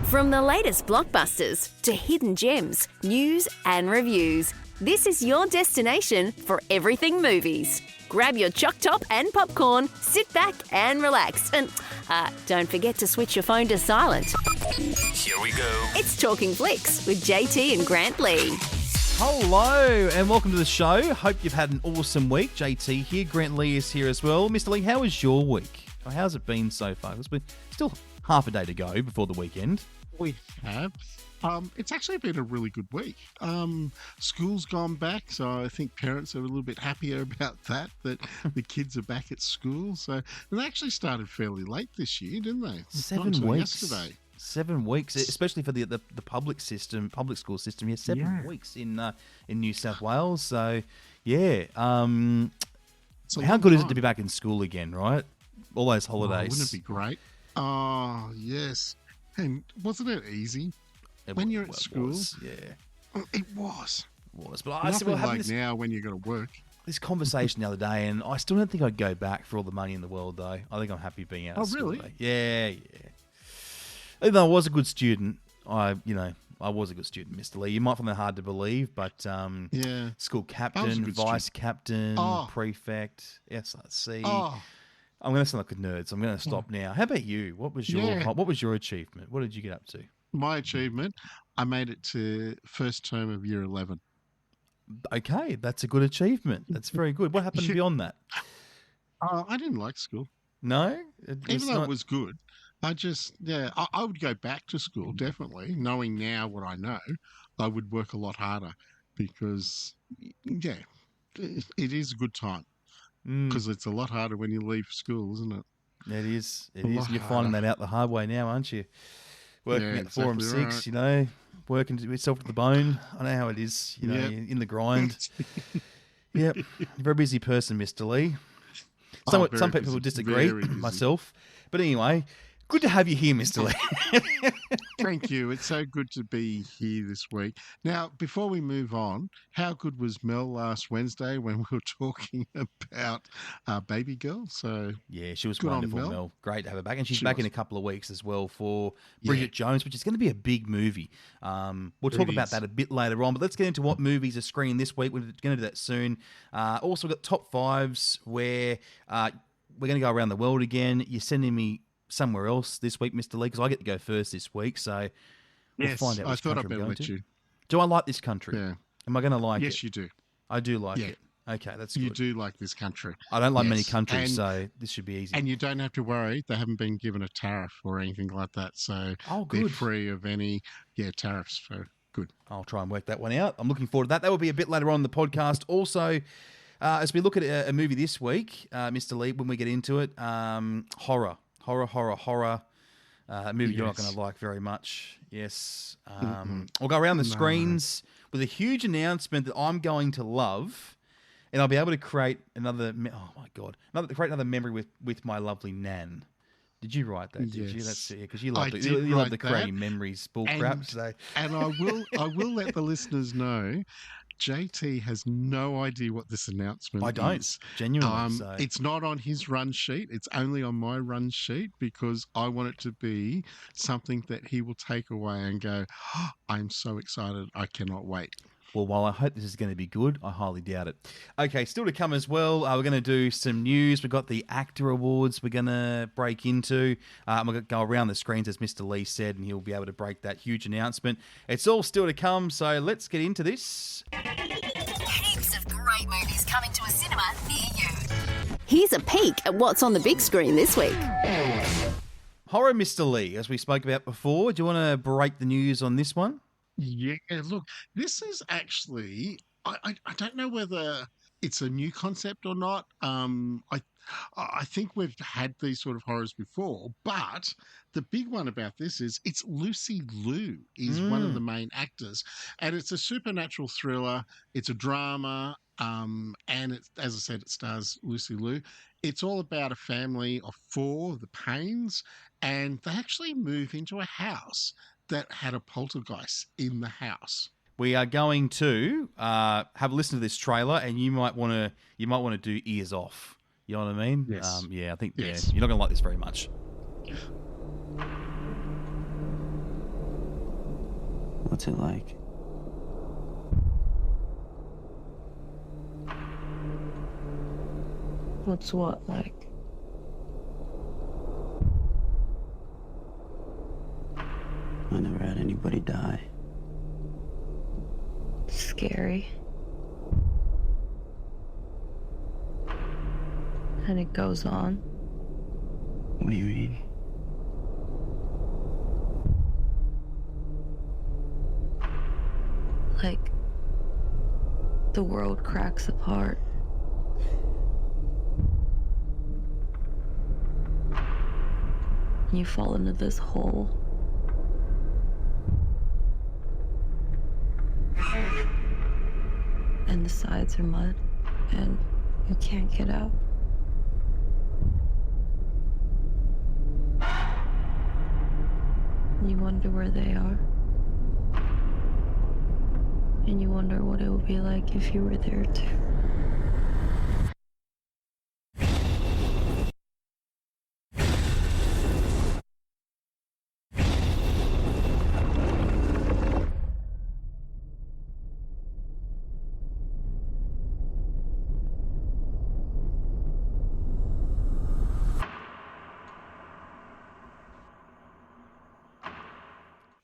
From the latest blockbusters to hidden gems, news and reviews, this is your destination for everything movies. Grab your choc top and popcorn, sit back and relax. And don't forget to switch your phone to silent. Here we go. It's Talkin Flicks with JT and Grant Lee. Hello and welcome to the show. Hope you've had an awesome week. JT here, Grant Lee is here as well. Mr. Lee, how was your week? Or how's it been so far? It's been still half a day to go before the weekend. We have. It's actually been a really good week. School's gone back, so I think parents are a little bit happier about that the kids are back at school. So they actually started fairly late this year, didn't they? 7 weeks. Yesterday. 7 weeks, especially for the public school system. Yeah, 7 weeks in New South Wales. So, yeah. How good is it to be back in school again, right? All those holidays. Wouldn't it be great? Oh, yes. And wasn't it easy? When you're at school? It was. But nothing like now when you got to work. This conversation the other day, and I still don't think I'd go back for all the money in the world, though. I think I'm happy being out of school. Really? Yeah. Even though I was a good student, I was a good student, Mr. Lee. You might find that hard to believe, but school captain, vice captain, prefect, SRC. I'm going to sound like a nerd, so I'm going to stop now. How about you? What was your achievement? What did you get up to? My achievement, I made it to first term of year 11. Okay, that's a good achievement. That's very good. What happened beyond that? I didn't like school. No? Even though it was good. I would go back to school, definitely. Knowing now what I know, I would work a lot harder because, it is a good time. Because it's a lot harder when you leave school, isn't it? It is. You're finding that out the hard way now, aren't you? Working at 4 and 6, right. Working yourself to the bone. I know how it is, in the grind. Yep. Very busy person, Mr. Lee. Some people will disagree, myself. But anyway, good to have you here, Mr. Lee. Thank you. It's so good to be here this week. Now, before we move on, how good was Mel last Wednesday when we were talking about baby girl? So yeah, she was wonderful, Mel. Great to have her back. And she's back in a couple of weeks as well for Bridget Jones, which is going to be a big movie. We'll talk about that a bit later on, but let's get into what movies are screening this week. We're going to do that soon. Also, we've got top fives where we're going to go around the world again. You're sending me somewhere else this week, Mr. Lee, because I get to go first this week, so we'll find out which country I'm going to. Do I like this country? Yeah. Am I going to like it? Yes, you do. I do like it. Okay, that's good. You do like this country. I don't like many countries, so this should be easy. And you don't have to worry. They haven't been given a tariff or anything like that, so they're free of any tariffs. So good. I'll try and work that one out. I'm looking forward to that. That will be a bit later on in the podcast. Also, as we look at a movie this week, Mr. Lee, when we get into it, horror movie you're not going to like very much. Yes. We'll go around the screens with a huge announcement that I'm going to love, and I'll be able to create another memory with my lovely Nan. Did you write that? Did you? That's because you love the creating memories bull crap. So. And I will let the listeners know. JT has no idea what this announcement is. I don't, genuinely. It's not on his run sheet. It's only on my run sheet because I want it to be something that he will take away and go, I'm so excited. I cannot wait. Well, while I hope this is going to be good, I highly doubt it. Okay, still to come as well, we're going to do some news. We've got the AACTA Awards we're going to break into. We're going to go around the screens, as Mr. Lee said, and he'll be able to break that huge announcement. It's all still to come, so let's get into this. Heaps of great movies coming to a cinema near you. Here's a peek at what's on the big screen this week. Horror, Mr. Lee, as we spoke about before. Do you want to break the news on this one? Yeah, look, this is actually, I don't know whether it's a new concept or not. I think we've had these sort of horrors before, but the big one about this is it's Lucy Liu is one of the main actors, and it's a supernatural thriller. It's a drama, and it's, as I said, it stars Lucy Liu. It's all about a family of 4, the Paynes, and they actually move into a house that had a poltergeist in the house. We are going to have a listen to this trailer, and you might want to do ears off. You know what I mean? Yes. I think you're not going to like this very much. What's it like? What's what like? I never had anybody die. Scary. And it goes on. What do you mean? Like, the world cracks apart. You fall into this hole. And the sides are mud, and you can't get out. You wonder where they are. And you wonder what it would be like if you were there too.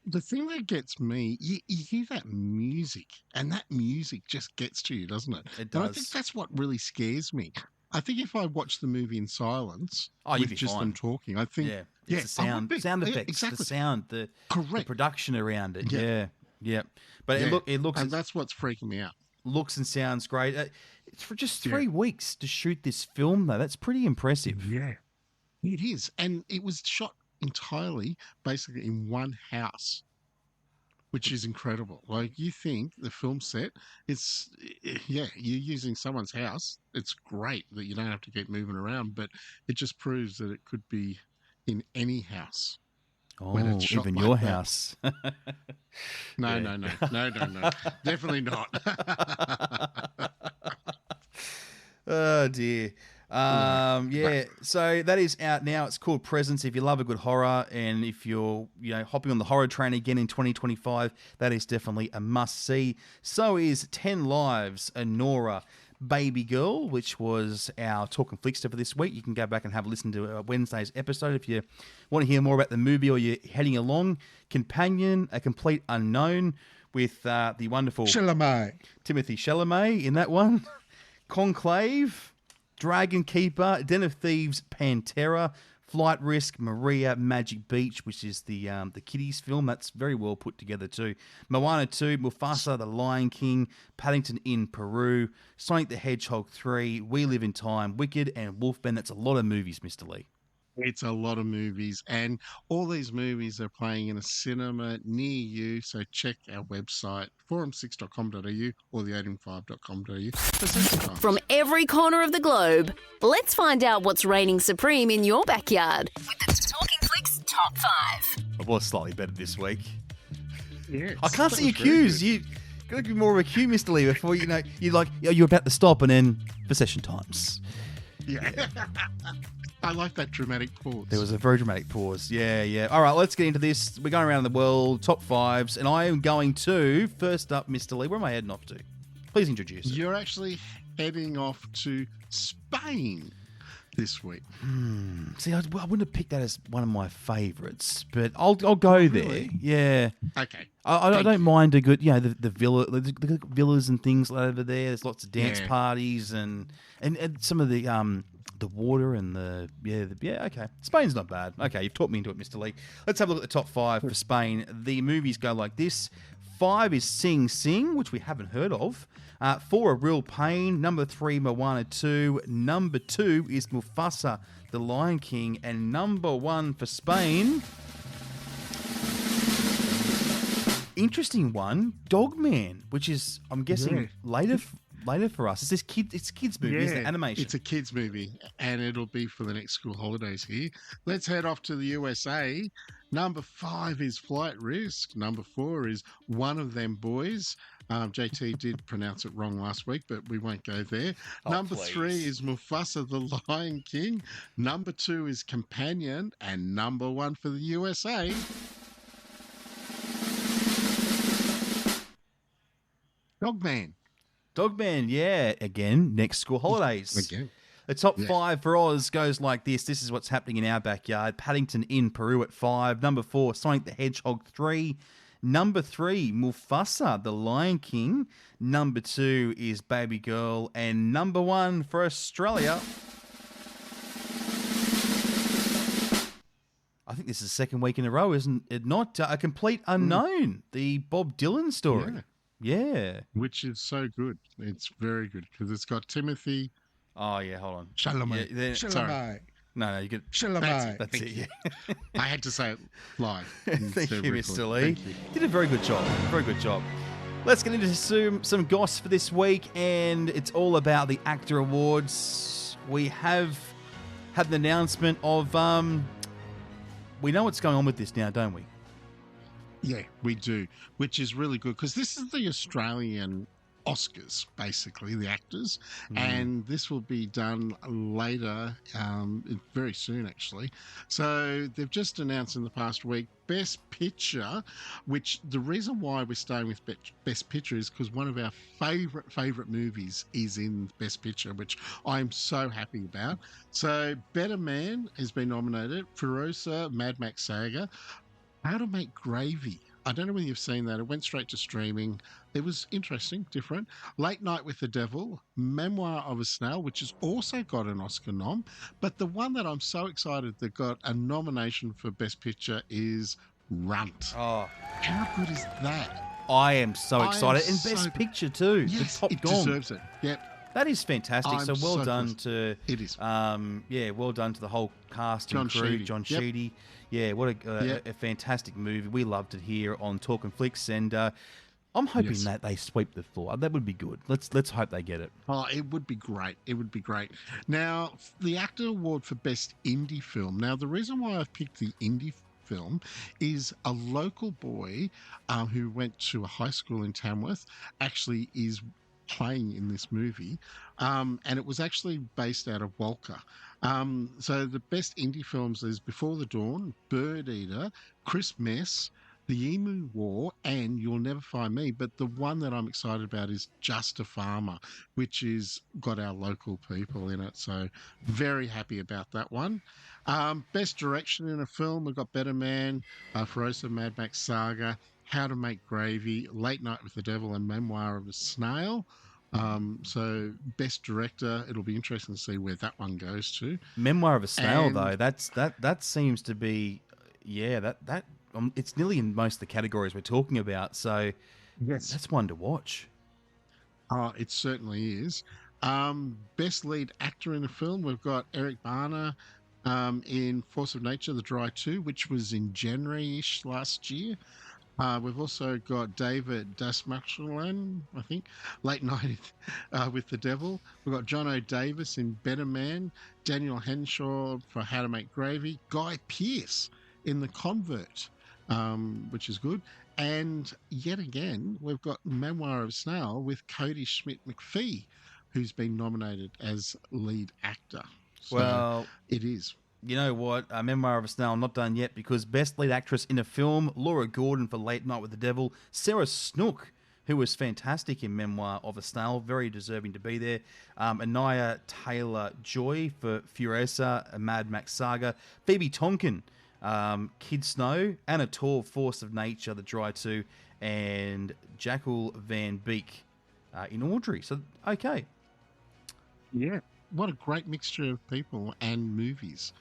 The thing that gets me, you hear that music, and that music just gets to you, doesn't it? It And I think does. that's what really scares me. I think if I watch the movie in silence Oh, you'd with be just fine. them talking, I think, Yeah, yeah, it's the I would sound, be. sound Yeah, effects, exactly. the sound, the Correct. production around it. Yeah. Yeah. But Yeah. it looks, And that's what's freaking me out. looks and sounds great. It's for just Yeah. 3 weeks to shoot this film, though. That's pretty impressive. Yeah, it is. And it was shot entirely, basically, in one house, which is incredible. Like, you think the film set, yeah, you're using someone's house. It's great that you don't have to keep moving around, but it just proves that it could be in any house. When Oh, it's shot even like your that. house. No, Yeah. no. Definitely not. Oh dear. Yeah. So that is out now. It's called Presence. If you love a good horror, and if you're hopping on the horror train again in 2025, that is definitely a must see. So is 10 Lives, Nora, Baby Girl, which was our Talkin Flicks for this week. You can go back and have a listen to Wednesday's episode if you want to hear more about the movie or you're heading along. Companion, A Complete Unknown, with the wonderful Chalamet. Timothy Chalamet in that one. Conclave, Dragon Keeper, Den of Thieves, Pantera, Flight Risk, Maria, Magic Beach, which is the kiddies film. That's very well put together too. Moana 2, Mufasa, The Lion King, Paddington in Peru, Sonic the Hedgehog 3, We Live in Time, Wicked, and Wolfman. That's a lot of movies, Mr. Lee. It's a lot of movies, and all these movies are playing in a cinema near you. So check our website, forum6.com.au or the805.com.au. From every corner of the globe, let's find out what's reigning supreme in your backyard with the Talking Flicks Top 5. I was slightly better this week. Yes, I can't that see your was very cues. good. You got to give me more of a cue, Mr. Lee, before you're like, you're about to stop, and then for session times. Yeah. I like that dramatic pause. There was a very dramatic pause. Yeah. All right, let's get into this. We're going around the world, top fives, and I am going to, first up, Mr. Lee, where am I heading off to? Please introduce it. You're actually heading off to Spain this week. See, I wouldn't have picked that as one of my favourites, but I'll go there. Really? Yeah. Okay. I don't mind a good, the villas and things over there. There's lots of dance Yeah. parties and some of the water and okay. Spain's not bad. Okay, you've taught me into it, Mr. Lee. Let's have a look at the top 5 for Spain. The movies go like this. 5 is Sing Sing, which we haven't heard of. 4 are Real Pain. Number 3, Moana 2. Number 2 is Mufasa, The Lion King. And number 1 for Spain, interesting one, Dogman, which is, I'm guessing, later for us. It's kids movie, isn't it? Animation. It's a kids movie, and it'll be for the next school holidays here. Let's head off to the USA. Number 5 is Flight Risk. Number 4 is One of Them Boys. JT did pronounce it wrong last week, but we won't go there. Number 3 is Mufasa, the Lion King. Number 2 is Companion. And number 1 for the USA Dogman. Dogman, yeah. Again, next school holidays. Again. The top Yeah. 5 for Oz goes like this. This is what's happening in our backyard. Paddington in Peru at 5. Number 4, Sonic the Hedgehog 3. Number 3, Mufasa, The Lion King. Number 2 is Baby Girl. And number 1 for Australia. I think this is the second week in a row, isn't it? Not A Complete Unknown, the Bob Dylan story. Yeah. Which is so good. It's very good because it's got Timothy. Oh, yeah, hold on. Chalamet. Yeah, Sorry. No, you get... Chalamet. That's it, yeah. I had to say it live. Thank you, Mr. Lee. Thank you. Did a very good job. Very good job. Let's get into some goss for this week, and it's all about the AACTA Awards. We have had the announcement of... we know what's going on with this now, don't we? Yeah, we do, which is really good because this is the Australian Oscars, basically, the actors, and this will be done later, very soon, actually. So they've just announced in the past week Best Picture, which the reason why we're staying with Best Picture is because one of our favourite movies is in Best Picture, which I'm so happy about. So Better Man has been nominated, Furiosa, Mad Max Saga, How to Make Gravy. I don't know whether you've seen that. It went straight to streaming. It was interesting, different. Late Night with the Devil, Memoir of a Snail, which has also got an Oscar nom. But the one that I'm so excited that got a nomination for Best Picture is Runt. Oh, How good is that? I am so excited. And so Best Picture too. Yes, the Top it Gun. deserves it. Yep. That is fantastic. I'm So well so done pleased. to It is. well done to the whole cast John and crew. Sheedy. John Yep. Sheedy. Yeah, what Yep. a fantastic movie. We loved it here on Talkin Flicks, and I'm hoping Yes. that they sweep the floor. That would be good. Let's hope they get it. Oh, it would be great. It would be great. Now, the AACTA Award for Best Indie Film. Now, the reason why I've picked the indie film is a local boy who went to a high school in Tamworth actually is playing in this movie, and it was actually based out of Walker. So the best indie films is Before the Dawn, Bird Eater, Chris Mess, The Emu War, and You'll Never Find Me. But the one that I'm excited about is Just a Farmer, which is got our local people in it. So very happy about that one. Best direction in a film, we've got Better Man, Furiosa, Mad Max Saga, How to Make Gravy, Late Night with the Devil, and Memoir of a Snail. So best director, it'll be interesting to see where that one goes to. Memoir of a Snail, And- though, that seems to be, that it's nearly in most of the categories we're talking about. So Yes. that's one to watch. Oh, it certainly is. Best lead actor in a film, we've got Eric Bana in Force of Nature, The Dry 2, which was in January-ish last year. We've also got David Dasmachelan, I think, Late Night with the Devil. We've got John O'Davis in Better Man, Daniel Henshaw for How to Make Gravy, Guy Pearce in The Convert, which is good. And yet again, we've got Memoir of Snail with Cody Schmidt-McPhee, who's been nominated as lead actor. So Well, it is. you know what? Memoir of a Snail, not done yet, because Best Lead Actress in a Film, Laura Gordon for Late Night with the Devil, Sarah Snook, who was fantastic in Memoir of a Snail, very deserving to be there, Anaya Taylor-Joy for Furiosa, a Mad Max Saga, Phoebe Tonkin, Kid Snow, Anna Torv, Force of Nature, The Dry 2, and Jackal Van Beek in Audrey. So, okay. Yeah. What a great mixture of people and movies.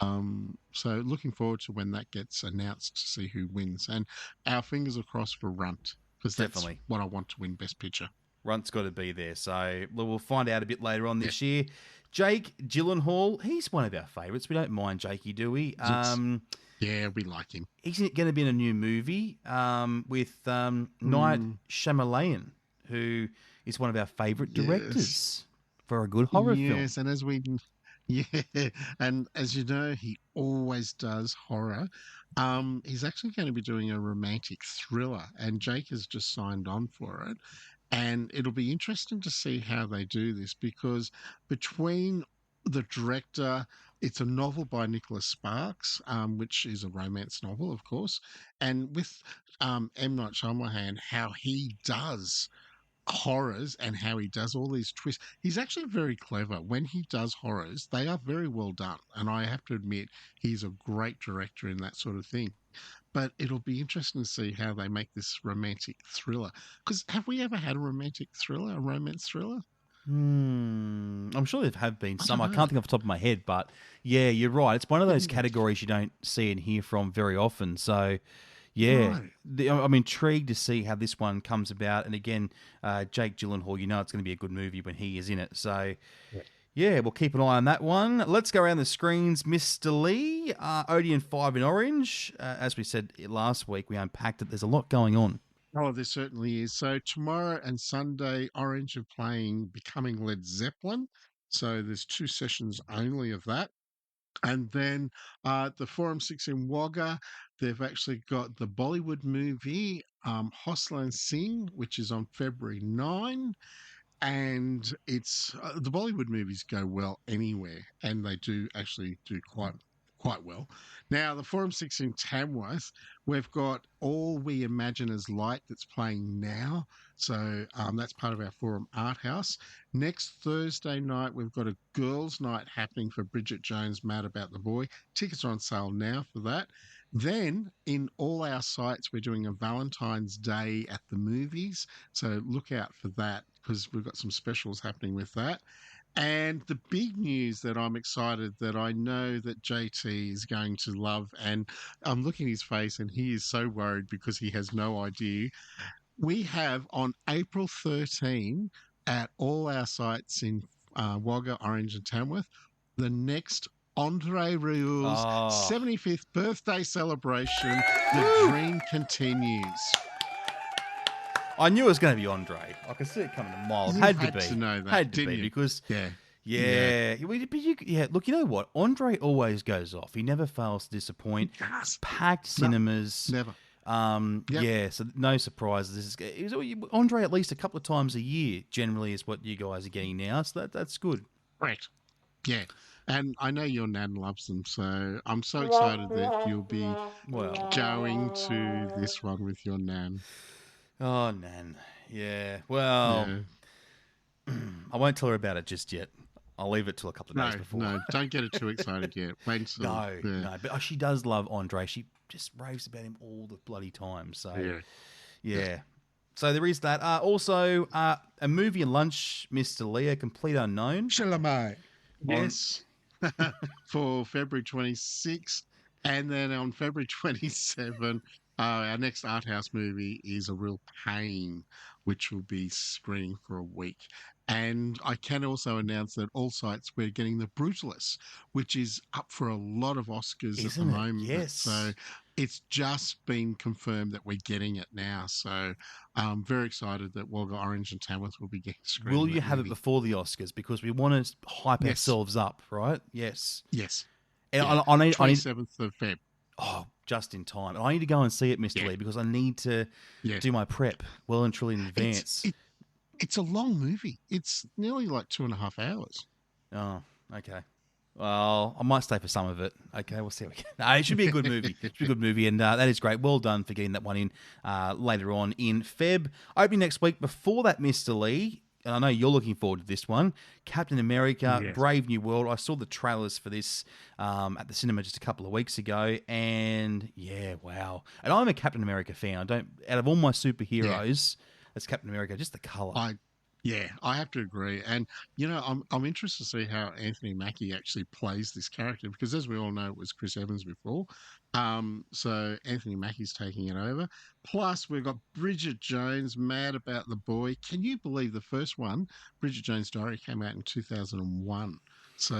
So looking forward to when that gets announced to see who wins. And our fingers are crossed for Runt, because that's Definitely. what I want to win Best Picture. Runt's got to be there. So we'll find out a bit later on this year. Jake Gyllenhaal, he's one of our favourites. We don't mind Jakey, do we? Yeah, we like him. He's going to be in a new movie with Night Shyamalan, who is one of our favourite directors for a good horror film. Yes, and as you know, he always does horror. He's actually going to be doing a romantic thriller, and Jake has just signed on for it. And it'll be interesting to see how they do this, because between the director, it's a novel by Nicholas Sparks, which is a romance novel, of course, and with M. Night Shyamalan, how he does horrors and how he does all these twists. He's actually very clever. When he does horrors, they are very well done. And I have to admit, he's a great director in that sort of thing. But it'll be interesting to see how they make this romantic thriller. Because have we ever had a romantic thriller, a romance thriller? I'm sure there have been some. I don't know. can't think off the top of my head, but yeah, you're right. It's one of those categories you don't see and hear from very often. So, yeah, Right. I'm intrigued to see how this one comes about. And again, Jake Gyllenhaal, it's going to be a good movie when he is in it. So, yeah, we'll keep an eye on that one. Let's go around the screens. Mr. Lee, Odeon 5 in Orange. As we said last week, we unpacked it. There's a lot going on. Oh, there certainly is. So tomorrow and Sunday, Orange are playing Becoming Led Zeppelin. So there's 2 sessions only of that. And then the Forum 6 in Wagga, they've actually got the Bollywood movie Hostel and Sing, which is on February 9. And it's the Bollywood movies go well anywhere, and they do actually do quite well. Now, the Forum 6 in Tamworth, we've got All We Imagine as Light that's playing now. So that's part of our Forum Art House. Next Thursday night, we've got a girls' night happening for Bridget Jones' Mad About the Boy. Tickets are on sale now for that. Then, in all our sites, we're doing a Valentine's Day at the movies. So look out for that because we've got some specials happening with that. And the big news that I'm excited that I know that JT is going to love, and I'm looking at his face and he is so worried because he has no idea. We have on April 13 at all our sites in Wagga, Orange and Tamworth, the next Andre Rieu's 75th birthday celebration. The dream continues. I knew it was going to be Andre. I could see it coming a mile. It You had had to be. to know that, Had to didn't be you? because Yeah. Look, you know what? Andre always goes off. He never fails to disappoint. Yes. Packed cinemas. Never. Yep. Yeah, so no surprises. Andre at least a couple of times a year. Generally, is what you guys are getting now. So that's good. Right. Yeah. And I know your nan loves them, so I'm so excited that you'll be going to this one with your nan. Oh, Nan. Yeah. Well, Yeah. I won't tell her about it just yet. I'll leave it till a couple of days No, before. no, don't get her too excited yet. Wait until. No, yeah. no. But she does love Andre. She just raves about him all the bloody time. So, yeah. So there is that. Also, a movie and lunch, Mr. Leo, Complete Unknown. Chalamet. Yes. For February 26th. And then on February 27th, our next art house movie is A Real Pain, which will be screening for a week. And I can also announce that all sites we're getting The Brutalist, which is up for a lot of Oscars at the moment. Yes. So it's just been confirmed that we're getting it now. So I'm very excited that Wagga, Orange and Tamworth will be getting screened. Will you have it before the Oscars? Because we want to hype ourselves up, right? Yes. Yes. And Yeah. I need 27th of Feb. Oh, just in time. And I need to go and see it, Mr. Lee, because I need to do my prep well and truly in advance. It's a long movie. It's nearly like 2.5 hours. Oh, okay. Well, I might stay for some of it. Okay, we'll see how we get. No, it should be a good movie. It should be a good movie, and that is great. Well done for getting that one in later on in Feb. Opening next week. Before that, Mr. Lee, and I know you're looking forward to this one, Captain America, Brave New World. I saw the trailers for this at the cinema just a couple of weeks ago, and yeah, wow. And I'm a Captain America fan. Out of all my superheroes, that's Captain America, just the colour. I have to agree. And, I'm interested to see how Anthony Mackie actually plays this character because, as we all know, it was Chris Evans before. So Anthony Mackie's taking it over. Plus, we've got Bridget Jones, Mad About the Boy. Can you believe the first one, Bridget Jones' Diary, came out in 2001? So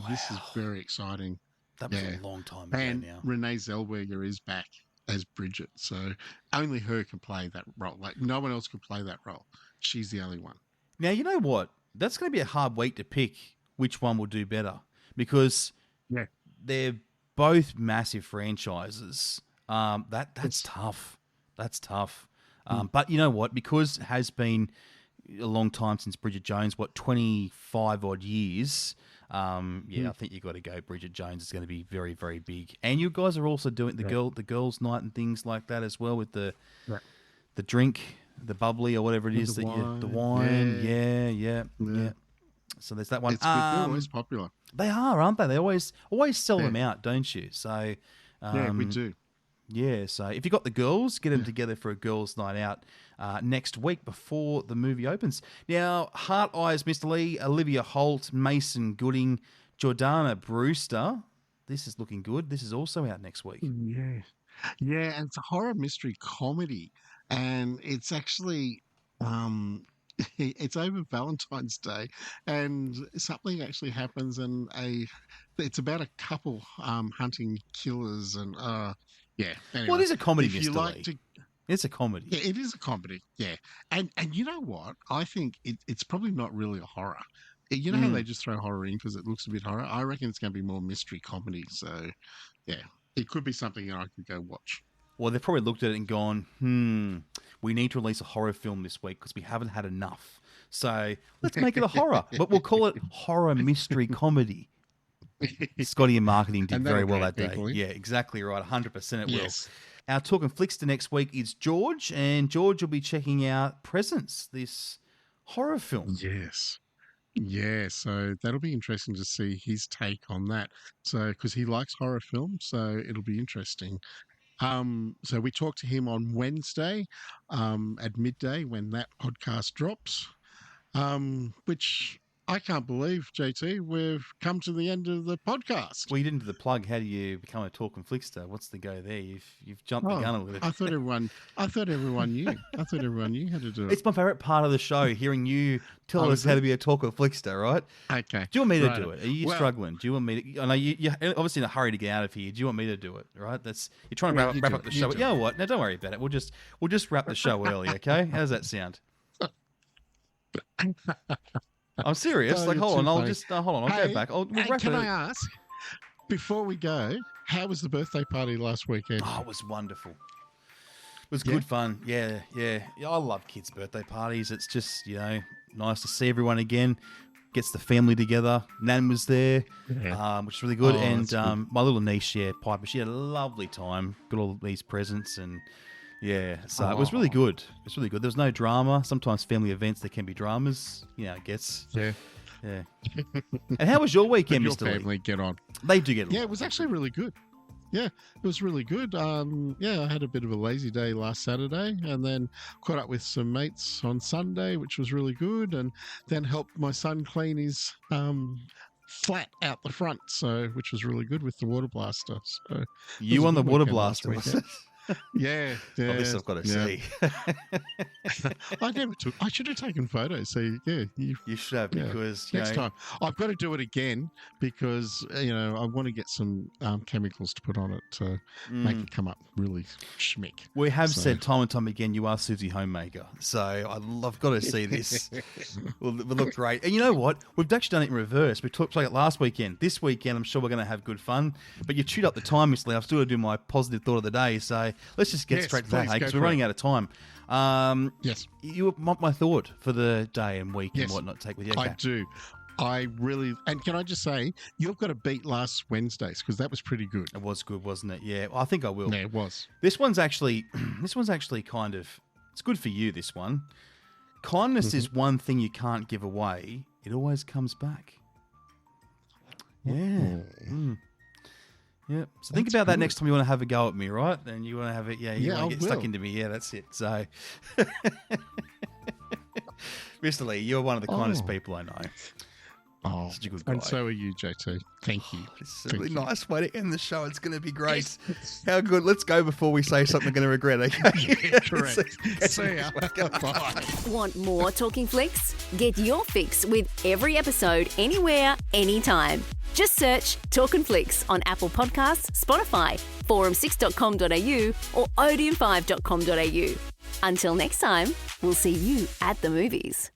this is very exciting. That was a long time ago and now. Renee Zellweger is back as Bridget. So only her can play that role. Like, no one else could play that role. She's the only one. Now, you know what? That's going to be a hard week to pick which one will do better because they're both massive franchises. That's tough. That's tough. But you know what? Because it has been a long time since Bridget Jones, 25 odd years. I think you've got to go. Bridget Jones is going to be very, very big. And you guys are also doing the girls' night and things like that as well with the drink the bubbly or whatever it is The wine. the wine. Yeah. So there's that one. It's good. They're always popular. They are, aren't they? They always sell them out, don't you? So Yeah, we do. Yeah, so if you've got the girls, get them together for a girls' night out next week before the movie opens. Now, Heart Eyes, Mr. Lee, Olivia Holt, Mason Gooding, Jordana Brewster. This is looking good. This is also out next week. Yeah. Yeah, and it's a horror mystery comedy. And it's actually it's over Valentine's Day, and something actually happens, and it's about a couple hunting killers, and yeah. Anyway, Well, it is a comedy, if you Mr. like Lee. to, It's a comedy. yeah, it is a comedy. Yeah, and you know what? I think it's probably not really a horror. You know how they just throw horror in because it looks a bit horror? I reckon it's going to be more mystery comedy. So, yeah, it could be something that I could go watch. Well, they've probably looked at it and gone, we need to release a horror film this week because we haven't had enough. So let's make it a horror, but we'll call it horror mystery comedy. Scotty in marketing did And very that'll well that grab day. people, Yeah, exactly right. 100% it Yes. will. Our Talkin Flicks to next week is George, and George will be checking out Presence, this horror film. Yes. Yeah, so that'll be interesting to see his take on that. So, because he likes horror films, so it'll be interesting. So we talked to him on Wednesday at midday when that podcast drops, which I can't believe, JT, we've come to the end of the podcast. Well, you didn't do the plug. How do you become a Talkin Flickster? What's the go there? You've jumped the gun a little bit. I thought everyone knew. I thought everyone knew how to do it. It's my favourite part of the show, hearing you tell us how to be a Talkin Flickster, right? Okay. Do you want me to Right. do it? Are you Well- struggling? Do you want me to? I know you're obviously in a hurry to get out of here. Do you want me to do it? Right? You're trying to Well, wrap, you wrap do up it. the You show. do You know what? No, don't worry about it. We'll just wrap the show early, okay? How does that sound? I'm serious. Oh, like, you're hold on. too I'll funny. just hold on. I'll Hey, go back. We'll hey, wrap can it. I ask, before we go, how was the birthday party last weekend? Oh, it was wonderful. It was good fun. Yeah. I love kids' birthday parties. It's just, nice to see everyone again. Gets the family together. Nan was there, which is really good. Oh, And that's good. my little niece, Piper, she had a lovely time. Got all these presents and so it was really good. It's really good. There was no drama. Sometimes family events, there can be dramas. I guess. Yeah. Yeah. And how was your weekend, Your Mr. Lee? family get on. They do get along. Yeah, it was actually really good. Yeah, it was really good. I had a bit of a lazy day last Saturday and then caught up with some mates on Sunday, which was really good, and then helped my son clean his flat out the front, which was really good with the water blaster. So it You was a on the good water weekend last blaster, was weekend. it? Yeah. Oh, this I've got to see. I should have taken photos. So yeah, You should have, Yeah. because next time I've got to do it again because I want to get some chemicals to put on it to make it come up really schmick. we have So- said time and time again, you are Susie Homemaker. So I've got to see this. Will look great. And you know what? We've actually done it in reverse. We talked about it last weekend. This weekend, I'm sure we're going to have good fun. But you chewed up the time, Miss Lee. I've still got to do my positive thought of the day. So let's just get Yes, straight to that, please, hey, go because we're for running it. out of time. Yes, You want my thought for the day and week Yes. and whatnot take with you? I Okay. do. I really, and can I just say, you've got to beat last Wednesday's because that was pretty good. It was good, wasn't it? Yeah, well, I think I will. Yeah, it was. This one's actually kind of, it's good for you, this one. Kindness is one thing you can't give away. It always comes back. Yeah. Yeah. So think That's about that good. next time you want to have a go at me, right? And you want to have it, you Yeah, want I to get stuck will. into me. Yeah, that's it. So, Mr. Lee, you're one of the kindest Oh. people I know. Oh, Such a good guy. and so are you, JT. Thank you. It's a Thank really you. nice way to end the show. It's going to be great. How good. Let's go before we say something we're going to regret, okay? Yeah, correct. See ya. Bye. Want more Talking Flicks? Get your fix with every episode anywhere, anytime. Just search Talkin Flicks on Apple Podcasts, Spotify, forum6.com.au or odeon5.com.au. Until next time, we'll see you at the movies.